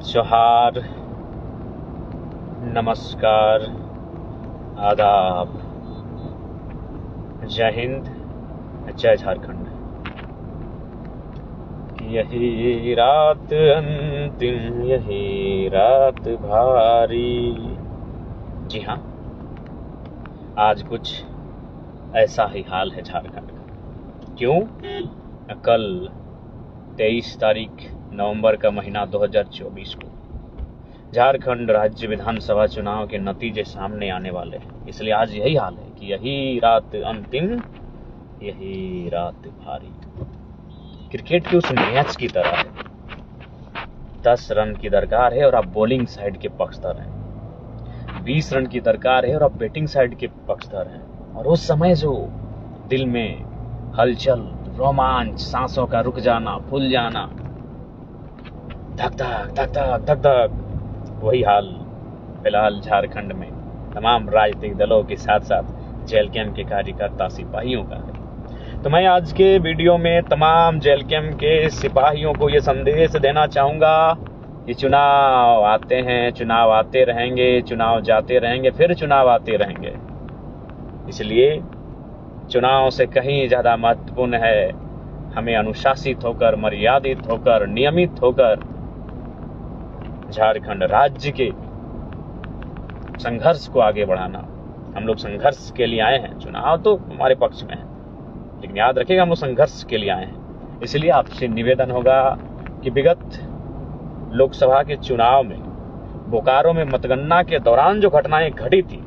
जोहार, नमस्कार, आदाब, जय हिंद, जय झारखंड। यही रात अंतिम, यही रात भारी। जी हाँ, आज कुछ ऐसा ही हाल है झारखंड का। क्यों? कल 23 तारीख नवंबर का महीना 2024 को झारखंड राज्य विधानसभा चुनाव के नतीजे सामने आने वाले हैं। इसलिए आज यही हाल है कि यही रात अंतिम, यही रात भारी। क्रिकेट के उस मैच की तरह है। 10 रन की दरकार है और आप बॉलिंग साइड के पक्षधर हैं। 20 रन की दरकार है और आप बैटिंग साइड के पक्षधर हैं। और उस समय जो दिल में हलचल, रोमांच, सांसों का रुक जाना, फूल जाना, धक धक धक धक धक धक, वही हाल फिलहाल झारखंड में तमाम राजनीतिक दलों के साथ साथ जेल कैंप के कार्यकर्ता सिपाहियों का है। तो मैं आज के वीडियो में तमाम जेल कैंप के सिपाहियों को ये संदेश देना चाहूँगा कि चुनाव आते हैं, चुनाव आते रहेंगे, चुनाव जाते रहेंगे, फिर चुनाव आते रहेंगे। इसलिए चुनाव से कहीं ज़्यादा महत्वपूर्ण है हमें अनुशासित होकर, मर्यादित होकर, नियमित होकर झारखंड राज्य के संघर्ष को आगे बढ़ाना। हम लोग संघर्ष के लिए आए हैं। चुनाव तो हमारे पक्ष में है, लेकिन याद रखिएगा हम लोग संघर्ष के लिए आए हैं। इसलिए आपसे निवेदन होगा कि विगत लोकसभा के चुनाव में बोकारो में मतगणना के दौरान जो घटनाएं घटी थी,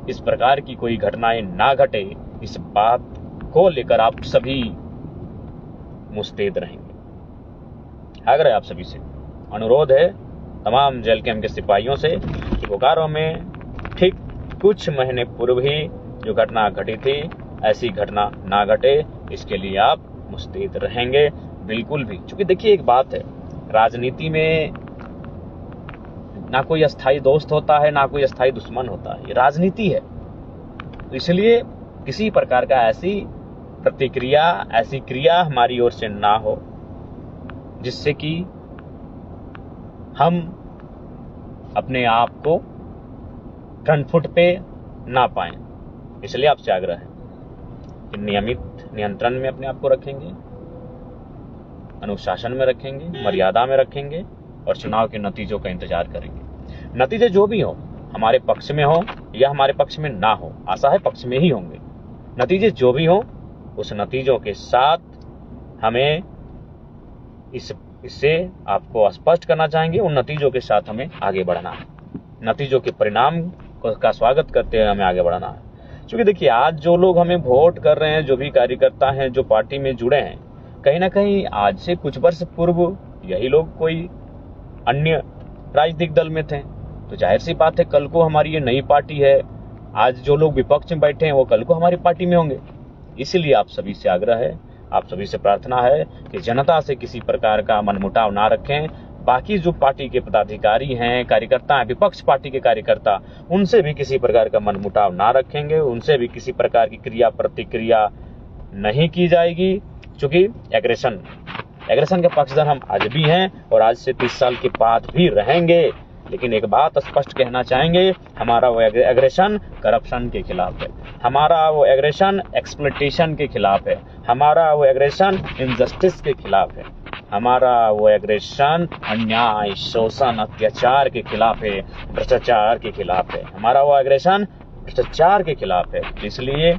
इस प्रकार की कोई घटनाएं ना घटे, इस बात को लेकर आप सभी मुस्तैद रहेंगे। आग्रह आप सभी से, अनुरोध है तमाम जेल कैंप के सिपाहियों से कि बोकारो में ठीक कुछ महीने पूर्व ही जो घटना घटी थी, ऐसी घटना ना घटे, इसके लिए आप मुस्तैद रहेंगे बिल्कुल भी। क्योंकि देखिए एक बात है, राजनीति में ना कोई अस्थाई दोस्त होता है, ना कोई अस्थाई दुश्मन होता है। ये राजनीति है। तो इसलिए किसी प्रकार का ऐसी प्रतिक्रिया, ऐसी क्रिया हमारी ओर से ना हो जिससे कि हम अपने आप को फ्रंट फुट पे ना पाएं। इसलिए आपसे आग्रह है कि नियमित नियंत्रण में अपने आप को रखेंगे, अनुशासन में रखेंगे, मर्यादा में रखेंगे और चुनाव के नतीजों का इंतजार करेंगे। नतीजे जो भी हो, हमारे पक्ष में हो या हमारे पक्ष में ना हो, आशा है पक्ष में ही होंगे। नतीजे जो भी हो, उस नतीजों के साथ हमें इससे आपको स्पष्ट करना चाहेंगे, उन नतीजों के साथ हमें आगे बढ़ना है। नतीजों के परिणाम का स्वागत करते हुए हमें आगे बढ़ना है। क्योंकि देखिए आज जो लोग हमें वोट कर रहे हैं, जो भी कार्यकर्ता हैं, जो पार्टी में जुड़े हैं, कहीं ना कहीं आज से कुछ वर्ष पूर्व यही लोग कोई अन्य राजनीतिक दल में थे। तो जाहिर सी बात है, कल को हमारी ये नई पार्टी है, आज जो लोग विपक्ष में बैठे हैं वो कल को हमारी पार्टी में होंगे। इसलिए आप सभी से आग्रह है, आप सभी से प्रार्थना है कि जनता से किसी प्रकार का मनमुटाव ना रखें। बाकी जो पार्टी के पदाधिकारी हैं, कार्यकर्ता हैं, विपक्ष पार्टी के कार्यकर्ता, उनसे भी किसी प्रकार का मनमुटाव ना रखेंगे, उनसे भी किसी प्रकार की क्रिया प्रतिक्रिया नहीं की जाएगी। क्योंकि एग्रेशन के पक्षधर हम आज भी हैं और आज से 30 साल के बाद भी रहेंगे। लेकिन एक बात स्पष्ट कहना चाहेंगे, हमारा वो एग्रेशन करप्शन के खिलाफ है, हमारा वो एग्रेशन एक्सप्लॉयटेशन के खिलाफ है, हमारा वो एग्रेशन इनजस्टिस के खिलाफ है, हमारा वो एग्रेशन अन्याय, शोषण, अत्याचार के खिलाफ है, भ्रष्टाचार के खिलाफ है, हमारा वो एग्रेशन भ्रष्टाचार के खिलाफ है। इसलिए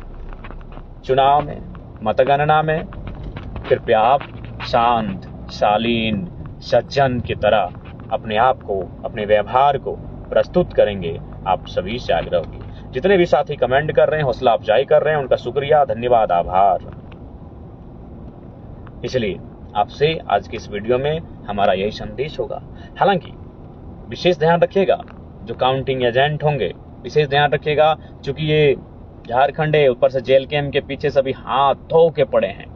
चुनाव में, मतगणना में कृपया आप शांत, शालीन, सज्जन की तरह अपने आप को, अपने व्यवहार को प्रस्तुत करेंगे। आप सभी से आग्रह होगी। जितने भी साथी कमेंट कर रहे हैं, हौसला अफजाई कर रहे हैं, उनका शुक्रिया, धन्यवाद, आभार। इसलिए आपसे आज की इस वीडियो में हमारा यही संदेश होगा। हालांकि विशेष ध्यान रखिएगा, जो काउंटिंग एजेंट होंगे विशेष ध्यान रखिएगा, क्योंकि ये झारखंड है, ऊपर से जेल कैंप के पीछे सभी हाथ धो के पड़े हैं।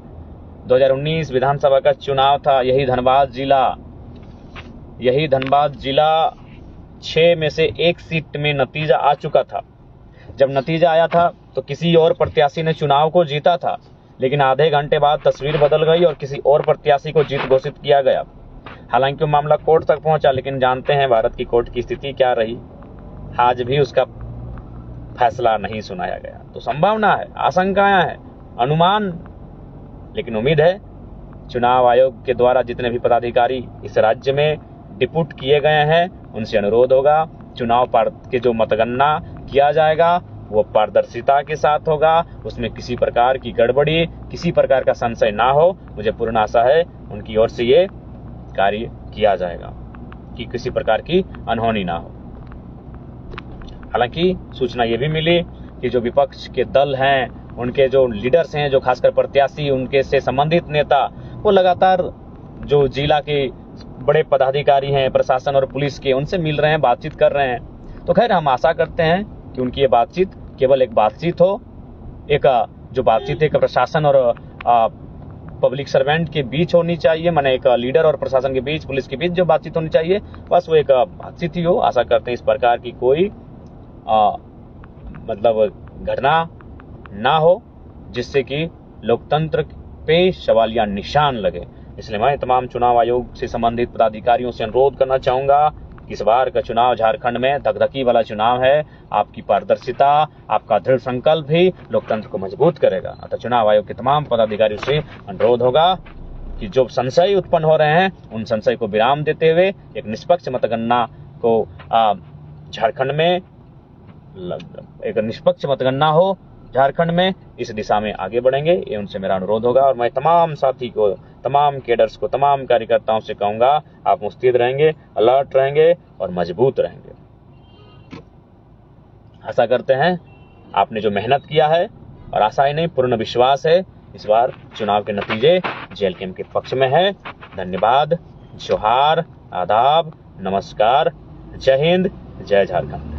2019 विधानसभा का चुनाव था, यही धनबाद जिला 6 में से 1 सीट में नतीजा आ चुका था। जब नतीजा आया था तो किसी और प्रत्याशी ने चुनाव को जीता था, लेकिन आधे घंटे बाद तस्वीर बदल गई और किसी और प्रत्याशी को जीत घोषित किया गया। हालांकि वो मामला कोर्ट तक पहुंचा, लेकिन जानते हैं भारत की कोर्ट की स्थिति क्या रही, आज भी उसका फैसला नहीं सुनाया गया। तो संभावना है, आशंकाएं हैं, अनुमान, लेकिन उम्मीद है चुनाव आयोग के द्वारा जितने भी पदाधिकारी इस राज्य में डिप्यूट किए गए हैं उनसे अनुरोध होगा, चुनाव के जो मतगणना किया जाएगा वो पारदर्शिता के साथ होगा, उसमें किसी प्रकार की गड़बड़ी, किसी प्रकार का संशय ना हो। मुझे पूर्ण आशा है उनकी ओर से ये कार्य किया जाएगा कि किसी प्रकार की अनहोनी ना हो। हालांकि सूचना ये भी मिली कि जो विपक्ष के दल हैं, उनके जो लीडर्स हैं, जो खासकर प्रत्याशी, उनके से संबंधित नेता, वो लगातार जो जिला के बड़े पदाधिकारी हैं, प्रशासन और पुलिस के, उनसे मिल रहे हैं, बातचीत कर रहे हैं। तो खैर हम आशा करते हैं कि उनकी ये बातचीत केवल एक बातचीत हो, एक जो बातचीत एक प्रशासन और पब्लिक सर्वेंट के बीच होनी चाहिए, माने एक लीडर और प्रशासन के बीच, पुलिस के बीच जो बातचीत होनी चाहिए, बस वो एक बातचीत ही हो। आशा करते हैं इस प्रकार की कोई मतलब घटना ना हो जिससे कि लोकतंत्र पे सवालिया निशान लगे। इसलिए मैं तमाम चुनाव आयोग से संबंधित पदाधिकारियों से अनुरोध करना चाहूंगा कि इस बार का चुनाव झारखंड में धकधकी वाला चुनाव है, आपकी पारदर्शिता, आपका दृढ़ संकल्प भी लोकतंत्र को मजबूत करेगा। अतः चुनाव आयोग के तमाम पदाधिकारियों से अनुरोध होगा कि जो संशय उत्पन्न हो रहे हैं उन संशय को विराम देते हुए एक निष्पक्ष मतगणना को झारखंड में, एक निष्पक्ष मतगणना हो झारखंड में, इस दिशा में आगे बढ़ेंगे, ये उनसे मेरा अनुरोध होगा। और मैं तमाम साथी को, तमाम केडर्स को, तमाम कार्यकर्ताओं से कहूंगा आप मुस्तैद रहेंगे, अलर्ट रहेंगे और मजबूत रहेंगे। आशा करते हैं आपने जो मेहनत किया है, और आशा ही नहीं पूर्ण विश्वास है इस बार चुनाव के नतीजे जेएलकेएम के पक्ष में है। धन्यवाद, जोहार, आदाब, नमस्कार, जय हिंद, जय झारखंड।